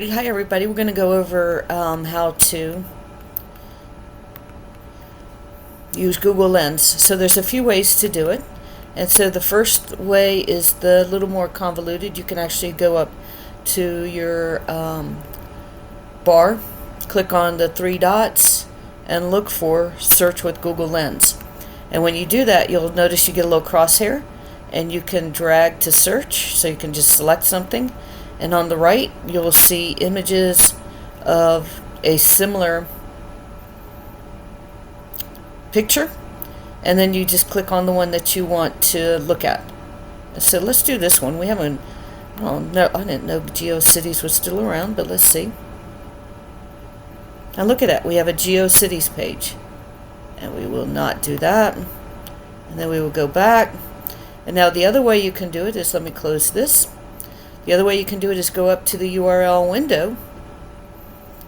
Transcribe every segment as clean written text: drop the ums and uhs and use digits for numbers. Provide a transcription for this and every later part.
Hi everybody, we're going to go over how to use Google Lens. So there's a few ways to do it, and so the first way is the little more convoluted. You can actually go up to your bar, click on the three dots, and look for search with Google Lens. And when you do that, you'll notice you get a little crosshair, and you can drag to search, so you can just select something. And on the right, you'll see images of a similar picture. And then you just click on the one that you want to look at. So let's do this one. We haven't, well, no, I didn't know GeoCities was still around, but let's see. Now look at that. We have a GeoCities page. And we will not do that. And then we will go back. And now the other way you can do it is, let me close this. The other way you can do it is go up to the URL window,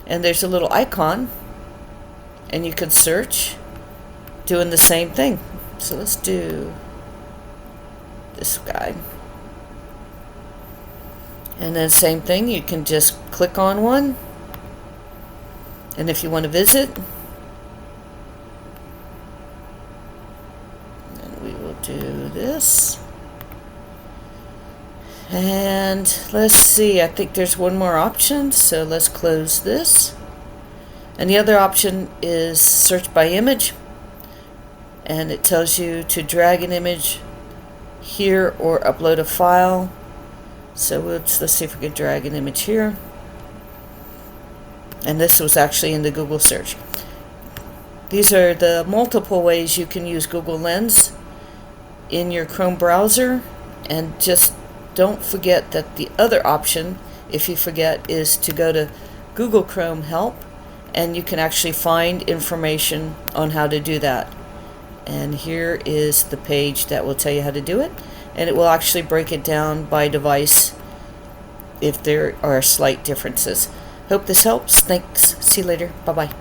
and there's a little icon, and you can search doing the same thing. So let's do this guy. And then same thing, you can just click on one, and if you want to visit, then we will do this. And let's see, I think there's one more option, so let's close this. And the other option is search by image, and it tells you to drag an image here or upload a file. So let's see if we can drag an image here. And this was actually in the Google search. These are the multiple ways you can use Google Lens in your Chrome browser. And just don't forget that the other option, if you forget, is to go to Google Chrome Help, and you can actually find information on how to do that. And here is the page that will tell you how to do it, and it will actually break it down by device if there are slight differences. Hope this helps. Thanks. See you later. Bye-bye.